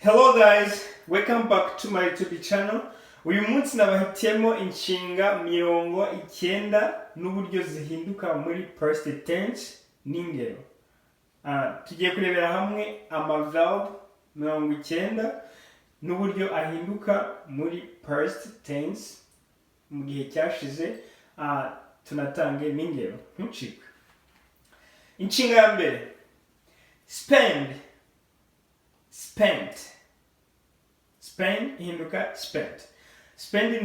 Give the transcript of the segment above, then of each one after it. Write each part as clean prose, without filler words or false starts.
Hello guys, welcome back to my YouTube channel. Uyu munsi nabahitiyemo inshinga mirongo icyenda n'uburyo zihinduka muri past tense n'ingero. Tugiye kurebera hamwe verb mirongo icyenda n'uburyo ahinduka muri past tense mu gihe cyashize, tunatange n'ingero. Ntucike. Inshinga ya mbere, spend. Spend ihinduka spent. Spend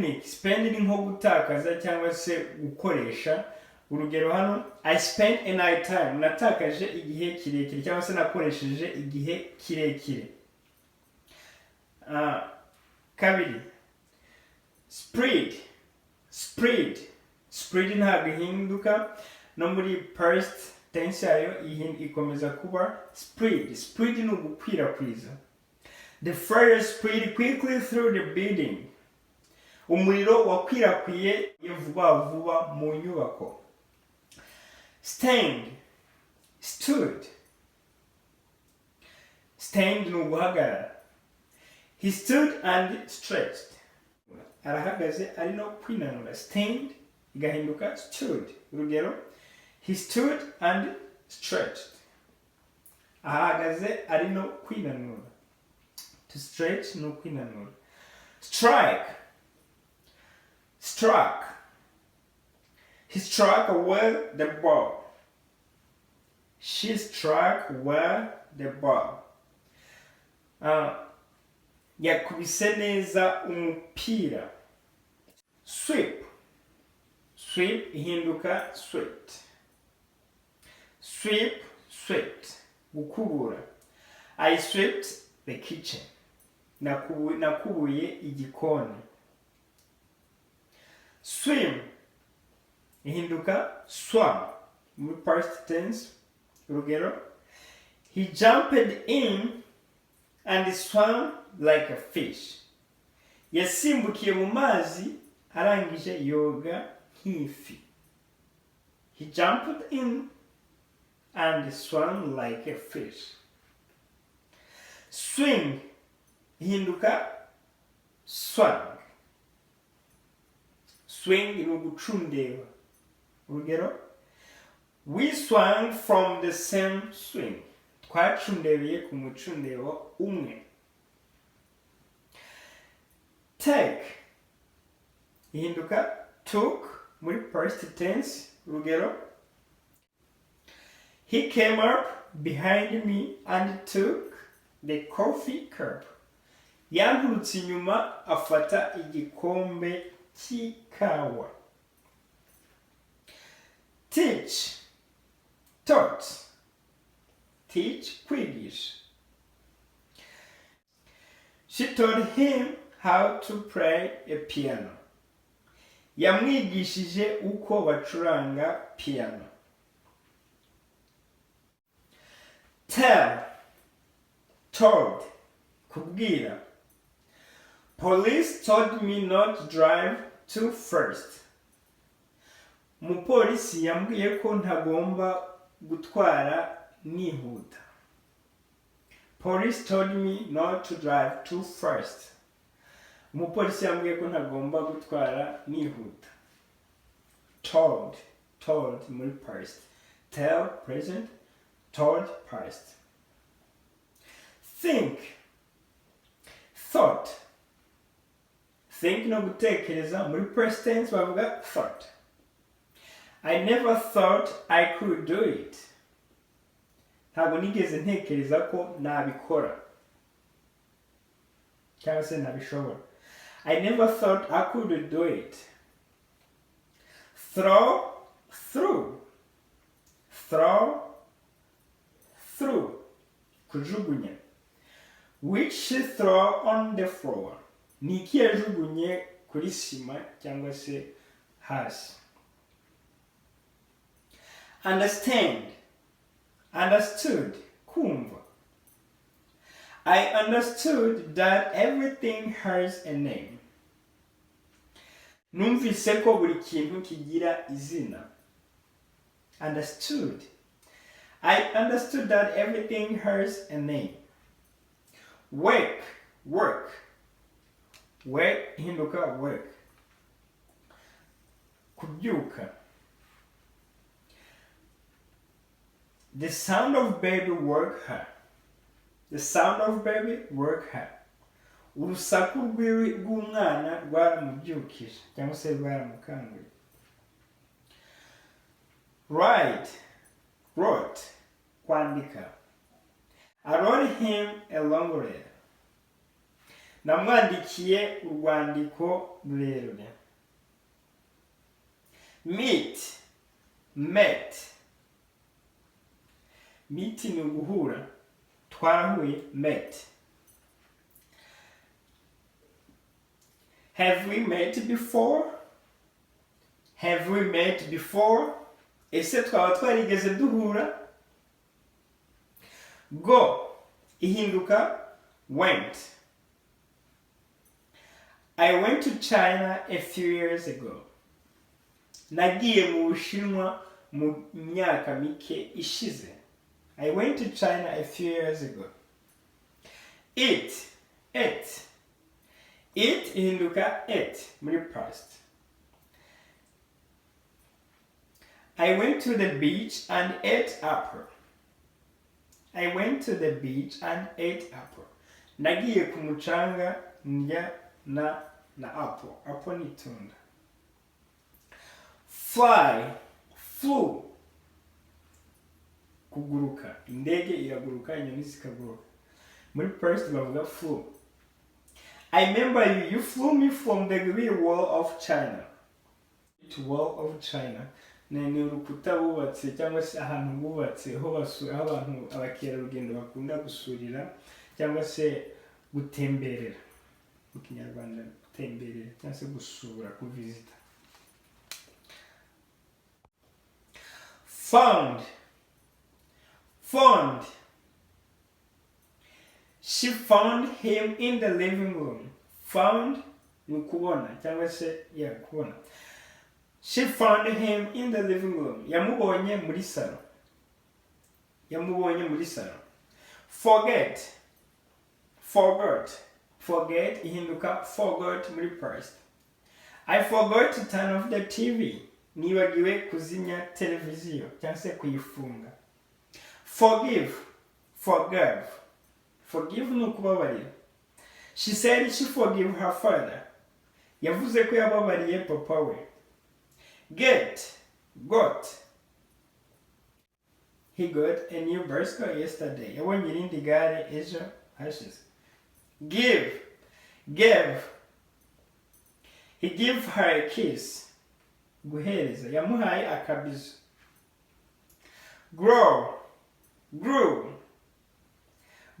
ni nko gutakaza cyangwa se gukoresha. Urugero hano, I spent a night time. Natakaje igihe kirekire cyangwa se nakoresheje igihe kirekire. Kabiri, spread ntabwo ihinduka, no muri past tense yayo ikomeza kuba spread ni ugukwirakwiza. The fire spread quickly through the building. Umuriro wakwirakwiye vuba vuba mu nyubako. Stood ni uguhagarara. He stood and stretched. Arahagaze ari no kwinanura. Stand igahinduka stood. Urugero, he stood and stretched. Ahagaze ari no kwinanura. To stretch no kwinanura. Struck. He struck well the ball. She struck well the ball. Yakubise neza umupira. Sweep ihinduka swept. Swept gukubura. I swept the kitchen. Nakubuye igikoni. Swim ihinduka swam mu past tense. Urugero, he jumped in and swam like a fish. Yasimbukiye mu mazi arangije yoga nk'ifi. He jumped in and swam like a fish. Swing ihinduka swang. Swing ni ugucundeba. Urugero, we swung from the same swing. Twacundebeye ku mucundebo umwe. Take ihinduka took muri past tense. Urugero, he came up behind me and took the coffee cup. Yanturutse inyuma afata igikombe cy'ikawa. Taught kwigisha. She taught him how to play a piano. Yamwigishije uko bacuranga piano. Told kubwira. Police told me not to drive too fast. Umupolisi yambwiye ko ntagomba gutwara nihuta. Police told me not to drive too fast. Umupolisi yambwiye ko ntagomba gutwara nihuta. Told muri past. Tell present, told past. Think no gutekereza, muri past tense bavuga thought. I never thought I could do it. Ntabwo nigeze ntekereza ko nabikora cyangwa se nabishobora. I never thought I could do it. Through kujugunya. Which she throw on the floor. Ni iki yajugunye kuri sima cyangwa se hasi. Understood kumva. I understood that everything has a name. Numvise ko buri kintu kigira izina. I understood that everything has a name. Wake, work. Wake ihinduka work. Kubyuka. The sound of baby woke her. The sound of baby woke her. Urusaku rw'umwana rwaramubyukije cyangwa se rwaramukanguye. Write, wrote, kwandika. I wrote him a long letter. Namwandikiye urwandiko rurerure. Meet, met. Meet ni uguhura. Twarahuye, met. Have we met before? Have we met before? Ese twaba twarigeze duhura? Go ihinduka went. I went to China a few years ago. Nagiye mu Bushinwa mu myaka mike ishize. I went to China a few years ago. Eat, ate. Eat ihinduka ate muri past. I went to the beach and ate apple. I went to the beach and ate apple. Nagiye ku mucanga ndya na apple. Apple ni tunda. Fly, flew. Kuguruka. Indege iraguruka, inyoni zikaguruka. Muri past bavuga flew. I remember you flew me from the Great Wall of China. To Wall of China. Ni urukuta bubatse cyangwa se ahantu bubatse ho abantu abakerarugendo bakunda gusurira cyangwa se gutemberera. Mu Kinyarwanda gutemberera cyangwa se gusura, kuvisita. Found. Found. She found him in the living room. Found ni kubona cyangwa se kubona. She found him in the living room. Yamubonye muri salo. Yamubonye muri salo. Forget. Forgot. Forget ihinduka forgot muri past. I forgot to turn off the TV. Nibagiwe kuzimya televiziyo cyangwa se kuyifunga. Forgive. Forgive. Forgive ni ukubabarira. She said she forgive her father. Yavuze ko yababariye papa we. Get. Got. He got a new bicycle yesterday. Yabonye irindi gare ejo hashize. Give. Gave. He gave her a kiss. Guhereza. Yamuhaye akabizo. Grow. Grew.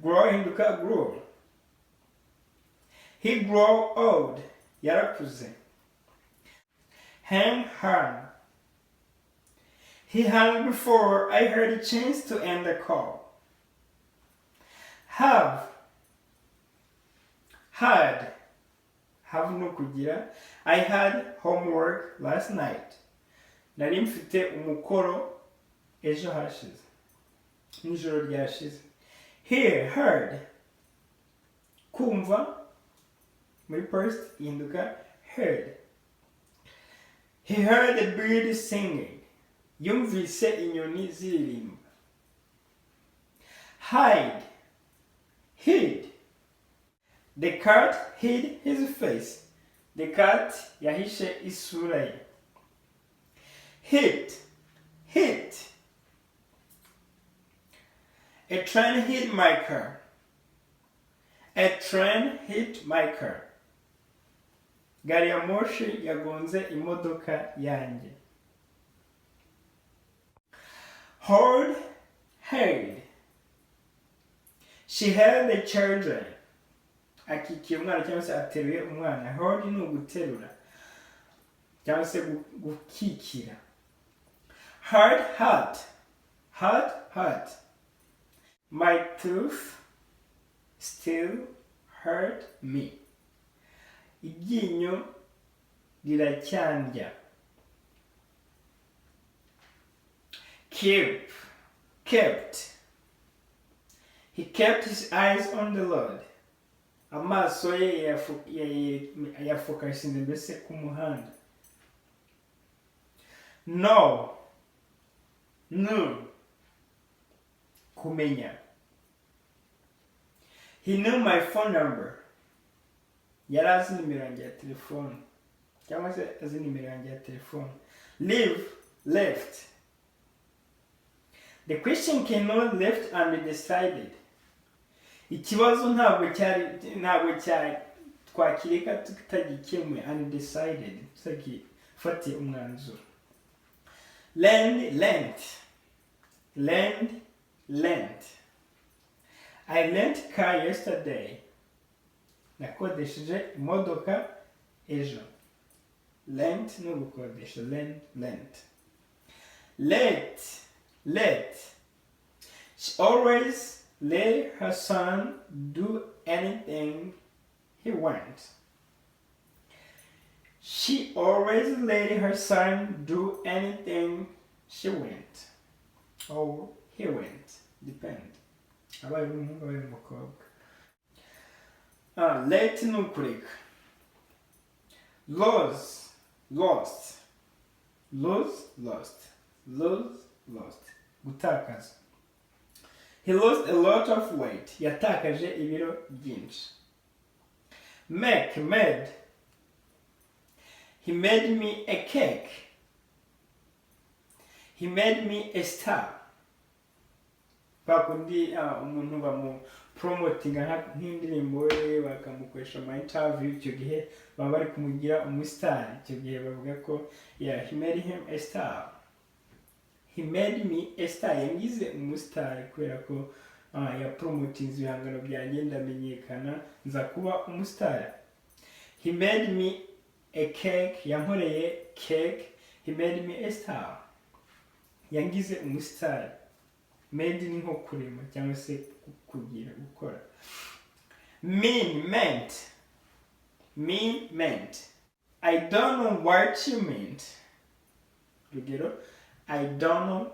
Grow hinduka grew. He grew old. Yarakuze. Hang hung. He hung before I heard a chance to end the call. Have. Had. Have no kugira. I had homework last night. Nari mfite umukoro ejo hashize. Nijoro ryashize. Hear, heard. Kumva. Muri past ihinduka heard. He heard the bird singing. Yumvise inyoni ziririmba. Hide. Hid. The cat hid his face. The cat yahishe isura ye. Hit. Hit. A train hit my car. A train hit my car. Gari ya moshi yagonze imodoka yanjye. Hold, held. She held the children. Akikiye umwana cyangwa se ateruye umwana. Hold ni uguterura cyangwa se gukikira. Hard, hurt. Hurt, hurt. My tooth still hurt me. Iryinyo riracyandya. Keep. Kept. He kept his eyes on the Lord. amaso ye yafokasinze mbese ku muhanda. Know, kumenya. He knew my phone number. Yari azi nimero yanjye ya telefone cyangwa se azi nimero yanjye ya telefone. Leave, left. The question cannot left undecided. Ikibazo ntabwo cyari twakireka tutagikemuye. Undecided, tutagifatiye umwanzuro. Lend, lent. I lent car yesterday. Nakodesheje imodoka ejo. Lent no gukodesha. Lent. Let. She always let her son do anything he wants. She always let her son do anything she wants. Or he went. Depend. Abaye umuhungu abaye umukobwa. Let no kureka. Lost. Gutakaza. He lost a lot of weight. Yatakaje ibiro byinshi. Made. He made me a cake. He made me a star. Bakundi umuntu bamu promotinga nk'indirimbo ye bakamukoresha ama interview, icyo gihe baba bari kumugira umustar. Icyo gihe bavuga ko he made him a star. He made me a star. Yangize umustar kubera ko ya promoting ibihangano byanjye ndamenyekana nza kuba umustar. He made me a cake. Yankoreye cake. He made me a star. Yangize umustar. Made ni nko kurema cyangwa se kugira gukora. Meant. I don't know what you meant. Rugero, I don't know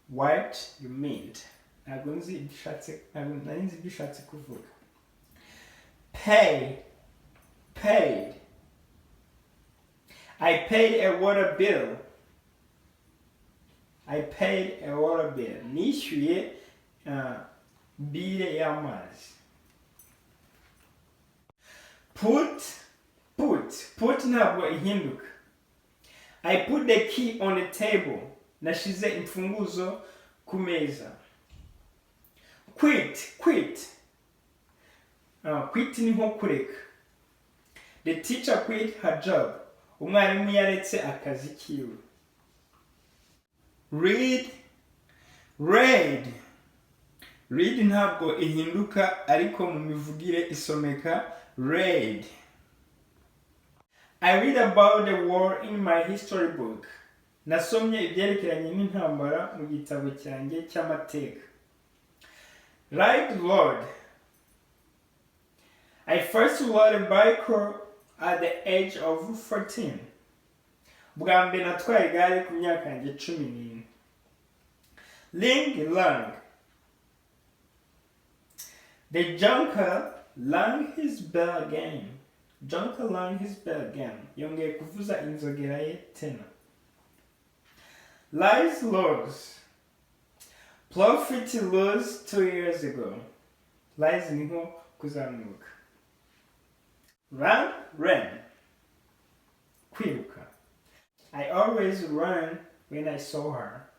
what you meant. Ntabwo nzi ibyo ushatse kuvuga. Paid. I paid a water bill. Nishyuye bile y'amazi. Put ntabwo ihinduka. I put the key on the table. Nashize imfunguzo ku meza. Quit. Quit ni nko kureka. The teacher quit her job. Umwarimu yaretse akazi kiwe. Read ntabwo ihinduka ariko mu mivugire isomeka read. I read about the war in my history book. Nasomye ibyerekeranye n'intambara mu gitabo cyanjye cy'amateka. Ride. I first rode a bike at the age of 14. Bwa mbere natwaye igare ku myaka yanjye 14. Learn. The junker rang his bell again. Yongeye kuvuza inzogera ye tena. Lies. Profit lost 2 years ago. Lies ni nko kuzamuka. Ran. Kwiruka. I always run when I saw her.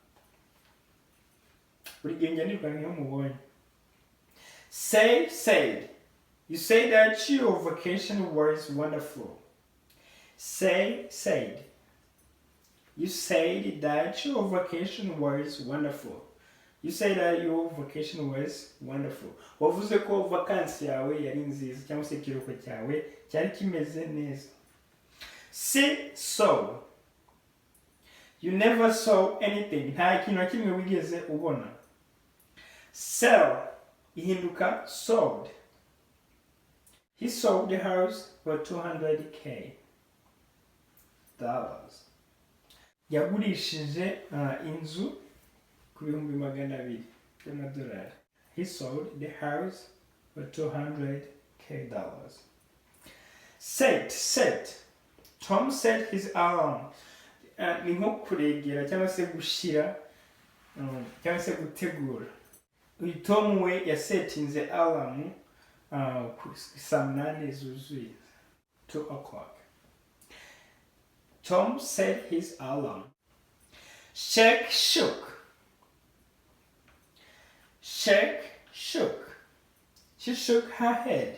Buri gihe njya niruka nk'iyo mubonye. Said. You say that your vacation was wonderful. Said. You said that your vacation was wonderful. You say that your vacation was wonderful. Wavuze ko vacancy yawe yari nziza cyangwa se ikiruhuko cyawe cyari kimeze neza. So. You never saw anything. Nta kintu kimwe wigeze ubona. Sell. Ihinduka sold. He sold the house for $200,000. Yagurishije inzu ku $200,000. He sold the house for $200,000. K dollars. Set. Tom set his alarm. Ni nko kuregera cyangwa se gushira cyangwa se gutegura. Uyu Tom we yasetinze alarm saa 8 zuzuye. 2 o'clock. Tom set his alarm. Shake shook. She shook her head.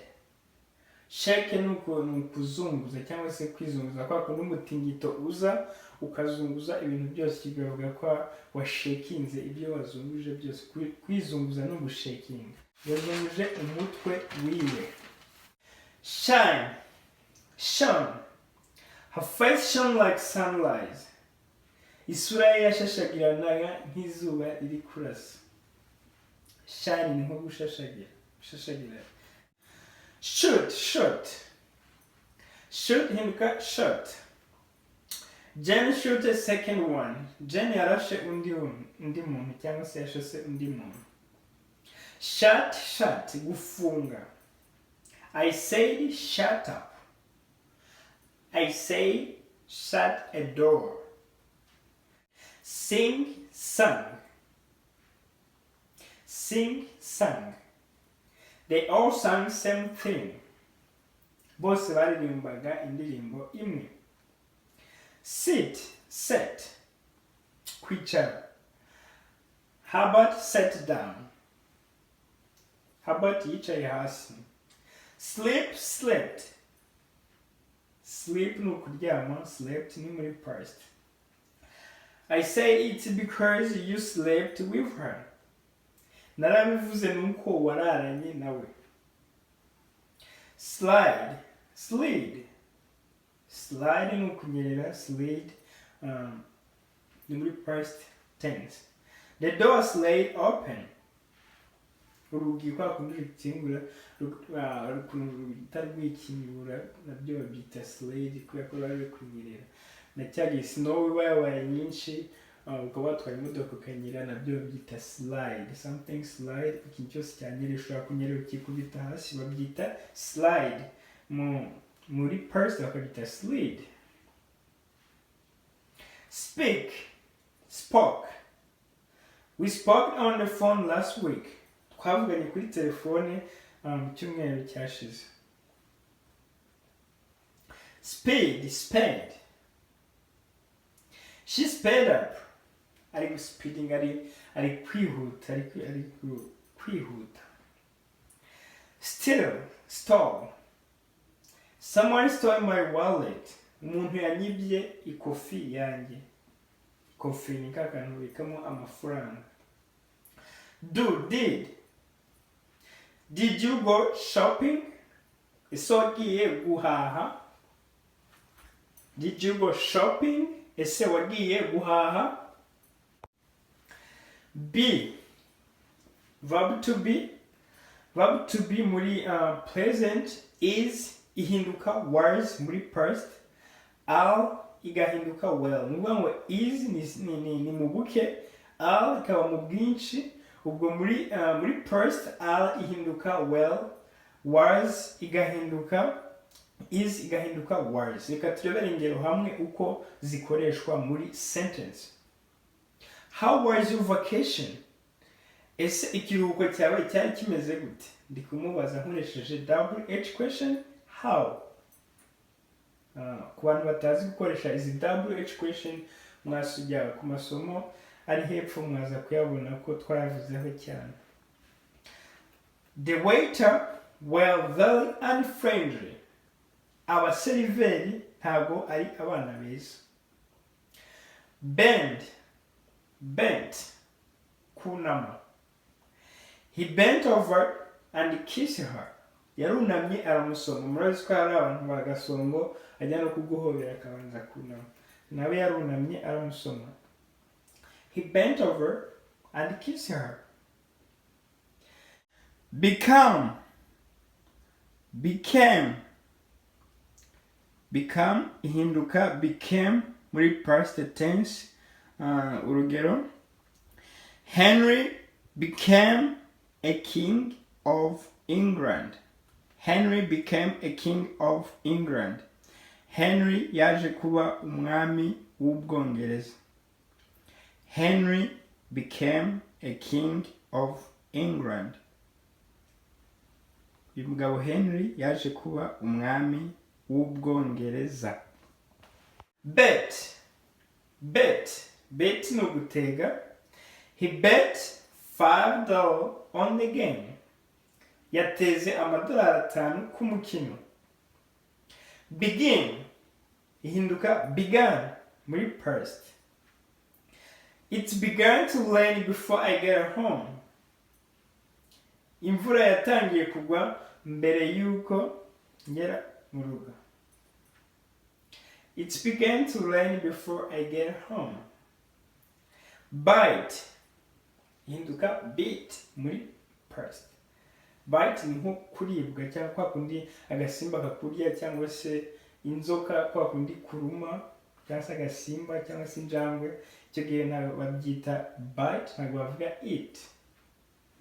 Shake ni ukuzunguza cyangwa se kwizunguza kwa kundi umutingito uza ukazunguza ibintu byose kigavuga ko washakinze ibyo wazunguje byose. Kwizunguza no gushakinga. Yazunguje umutwe wiwe. Shine. Her face shone like sunlight. Isura ye yashashagiranaga nk'izuba riri kurasa. Shine ni nko gushashagira. Shoot hinduka shot. Jen shoot a second one. Jen yarashe undi muntu cyangwa se yashose undi muntu. Shut gufunga. I said shut up. I say shut a door. Sang. They all sang same thing. Bose baririmbaga indirimbo imwe. Sit. Kwicara. Herbert sat down. Herbert yicaye hasi. Slept. Sleep ni ukuryama, slept ni muri past. I say it's because you slept with her. Narabivuze nuko wararanye nawe. Slide ni ukunyerera, slid ni muri past tense. The door slid open. Urugi kwa kundi rukingura rwikinyura nabyo babyita slide kubera ko bari kunyerera. Na cyari snow yabaye nyinshi ukaba watwara imodoka ukanyerera nabyo babyita slide. Something slide, ikintu cyose cyanyerera ushobora kunyerera ukikubita hasi babyita slide. Muri past bakabyita slid. Spoke. We spoke on the phone last week. Twavuganye kuri telefone cyumweru cyashize. Sped. She sped up. Ari speeding, ari kwihuta. Stole. Someone stole my wallet. Umuntu yanyibye ikofi yanjye. Kofi ni kakantu bikamo amafaranga. Did you go shopping? Ese wagiye guhaha? Did you go shopping? Ese wagiye guhaha? Verb to be muri present is ihinduka was muri past. Al igahinduka well. Nuvuga ngo is ni mu buke, al ikaba mu bwinshi. Ubwo muri past al ihinduka well, was igahinduka, is igahinduka was. Reka turebere ingero hamwe uko zikoreshwa muri sentence. How was your vacation? Ese ikiruhuko cyawe cyari kimeze gute? Ndi kumubaza nkoresheje WH question how. Ku bantu batazi gukoresha izi WH question mwasujya ku masomo ari hepfo mwaza kuyabona ko twayavuzeho cyane. The waiter were very unfriendly. Abaseriveri ntabwo ari abana beza. Bent kunama. He bent over and kissed her. Yarunamye aramusoma. Murazi ko hari abantu bagasongo ajya no kuguhobera akabanza kunama. Nawe yarunamye aramusoma. He bent over and kissed her. Became ihinduka became muri past tense. Urugero, Henry became a king of England. Henry became a king of England. Henry yaje kuba umwami w'Ubwongereza. Henry became a king of England. Uyu mugabo Henry yaje kuba umwami w'Ubwongereza. Bet. Bet ni ugutega. He bet $5 on the game. Yateze $5 ku mukino. Begin ihinduka began muri past. It's began to rain before I get home. Imvura yatangiye kugwa mbere yuko ngera mu rugo. It's began to rain before I get home. Bite ihinduka bit muri past. Bite ni nko kuribwa cyangwa kwa kundi agasimba kakurya cyangwa se inzoka kwa kundi kuruma cyangwa se agasimba cyangwa se injangwe, icyo gihe ntabwo babyita bite, ntabwo bavuga eat.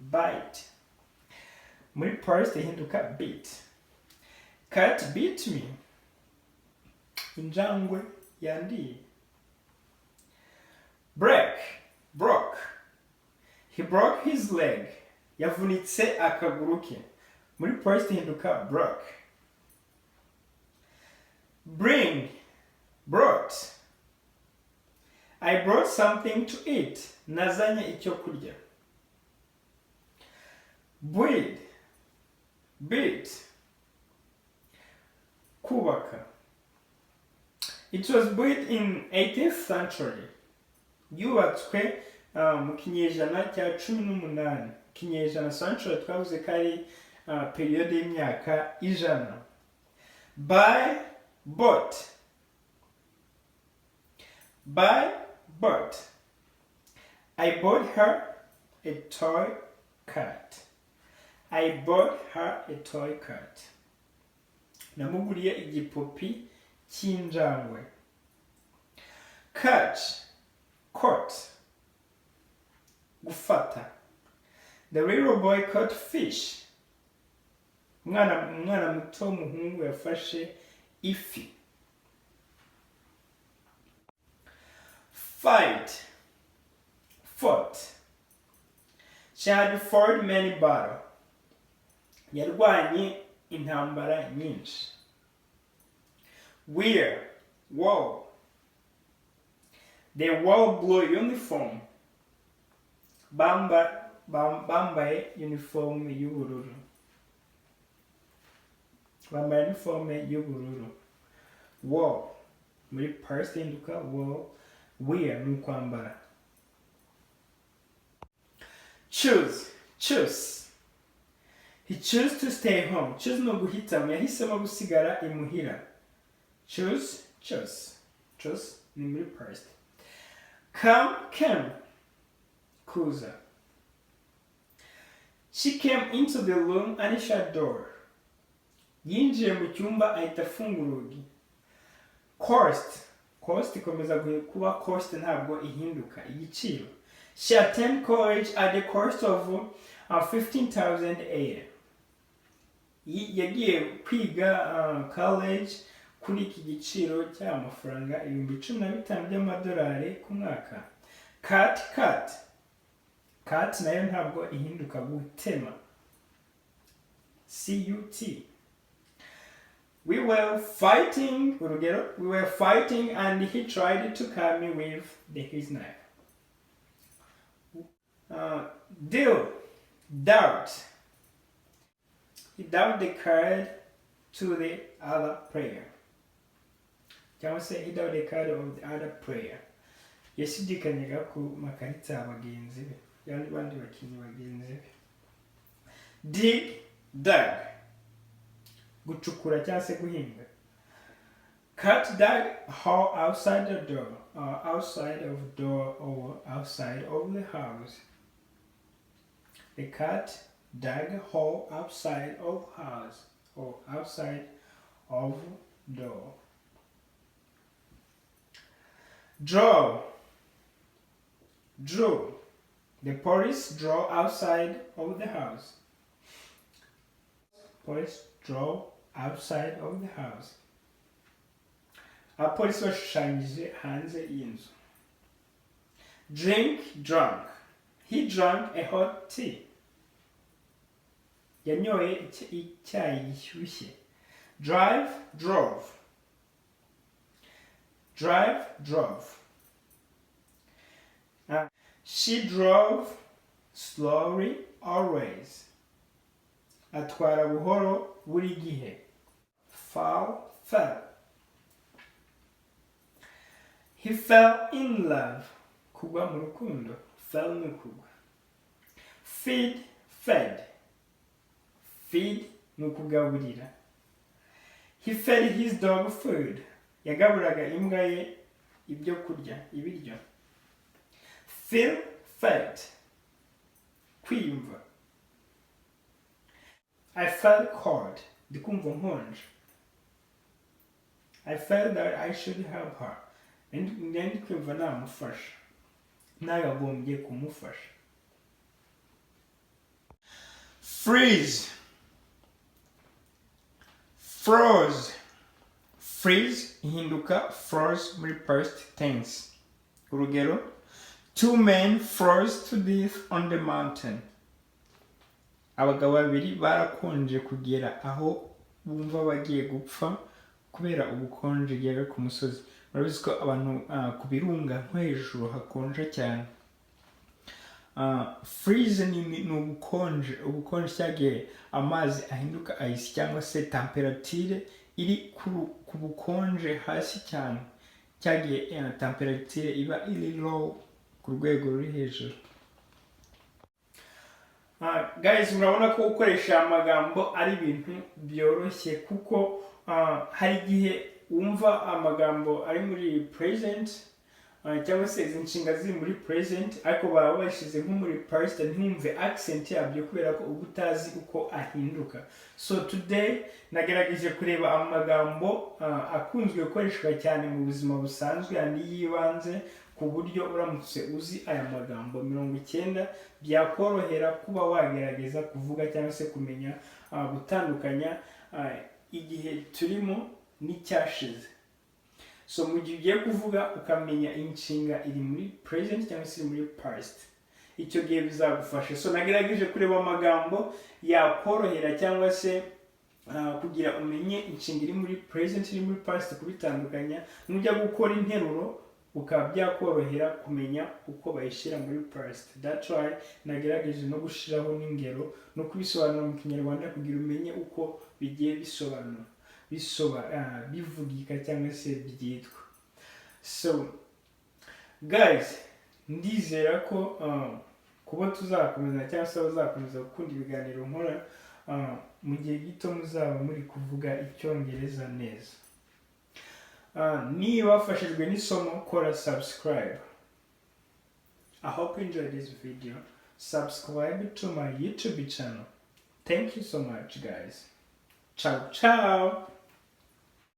Bite muri past ihinduka bit. Cat beat me, injangwe yandiye. Broke, he broke his leg, yavunitse akaguru ke. Muri past ihinduka broke. Brought, I brought something to eat, nazanye icyo kurya. Build, kubaka. It was built in 18th century. Yubatswe mu kinyejana cya 18. Kinyejana century twavuze ko ari periode y'imyaka 100. Bought, I bought her a toy cat. I bought her a toy cat. Namuguriye igipupi cy'injangwe. Caught, gufata. The little boy caught fish. Umwana muto w'umuhungu yafashe ifi. Fought, she had fought many battles. Yarwanye intambara nyinshi. Wore, they wore blue uniform. Bambaye uniform y'ubururu. Wore muri past ihinduka wore. Wear ni kwambara. Choose, he chose to stay home. Choose no guhitamo, yahisemo gusigara imuhira. Choose ni muri past. Came, kuza. She came into the room and shut door. Yinjiye mu cyumba ahita afunga urugi. Cost ikomeza kuba cost, ntabwo ihinduka igiciro. She attended college at the cost of $15,000 a year. Yagiye kwiga college kuri iki giciro cy'amafaranga $15,000 by'amadolari ku mwaka. Cat nayo ntabwo ihinduka gutema. CUT. We were fighting and he tried to cut me with his knife. Doubt. He dealt the card to the other player. Cyangwa se he dealt the card of the other player. Yashidikanyaga ku makarita y'abagenzi be, y'abandi bakinnyi bagenzi be. Dug, gucukura cyangwa se guhinga. Cat dug a hole outside the door, outside of the door or outside of the house. The cat dug a hole outside of house or outside of door. Draw. The police draw outside of the house. Police draw outside of the house. Abapolisi bashushanyije hanze y'inzu. Drink, drunk. He drank a hot tea. Yanyoye icyayi gishyushye. Drive, drove. Drive, drove. She drove slowly always. Atwara buhoro buri gihe. Fall, fell. He fell in love. Kugwa mu rukundo. Fell ni kugwa. Feed, fed. Feed ni ukugaburira. He fed his dog food. Yagaburaga imbwa ye ibyo kurya, ibiryo. Feel, felt. Kwiyumva. I felt cold. Ndikumva nkonje. I felt that I should help her. Ndi kwiyumva namufasha. Nagagombye kumufasha. Freeze. Froze. Freeze ihinduka froze muri past tense. Urugero, 2 men froze to death on the mountain. Abagabo babiri barakonje kugera aho bumva bagiye gupfa kubera ubukonje bwera ku musozi. Murabizi ko abantu ku birunga nko hejuru hakonja cyane. Freeze ni ubukonje cyagiye amazi ahinduka ice cyangwa se temperature iri ku bukonje hasi cyane, cyagiye temperature iba iri low ku rwego ruri hejuru. Guys, murabona ko gukoresha amagambo ari ibintu byoroshye kuko hari igihe wumva amagambo ari muri present cyangwa se izi nshinga ziri muri present ariko baba bashize nko muri past ntumve accent yabyo kubera ko uba utazi uko ahinduka. So today nagerageje kureba amagambo akunzwe gukoreshwa cyane mu buzima busanzwe andi yibanze ku buryo uramutse uzi aya magambo 90 byakorohera kuba wagerageza kuvuga cyangwa se kumenya gutandukanya igihe turimo n'icyashize. So mu gihe ugiye kuvuga ukamenya inshinga iri muri present cyangwa se muri past, icyo gihe bizagufasha. So nagerageje kureba amagambo yakorohera cyangwa se kugira umenye inshinga iri muri present iri muri past kubitandukanya. Nujya gukora interuro ukaba byakorohera kumenya uko bayishyira muri past. That's why nagerageje no gushiraho n'ingero no kubisobanura mu Kinyarwanda kugira umenye uko bigiye bisobanura bivugika cyangwa se byitwa. So guys, ndizera ko kuba tuzakomeza cyangwa se bazakomeza gukunda ibiganiro nkora mu gihe gito muzaba muri kuvuga icyongereza neza. Niba wafashijwe n'isomo kora subscribe. I hope you enjoyed this video. Subscribe to my YouTube channel. Thank you so much guys. Ciao ciao.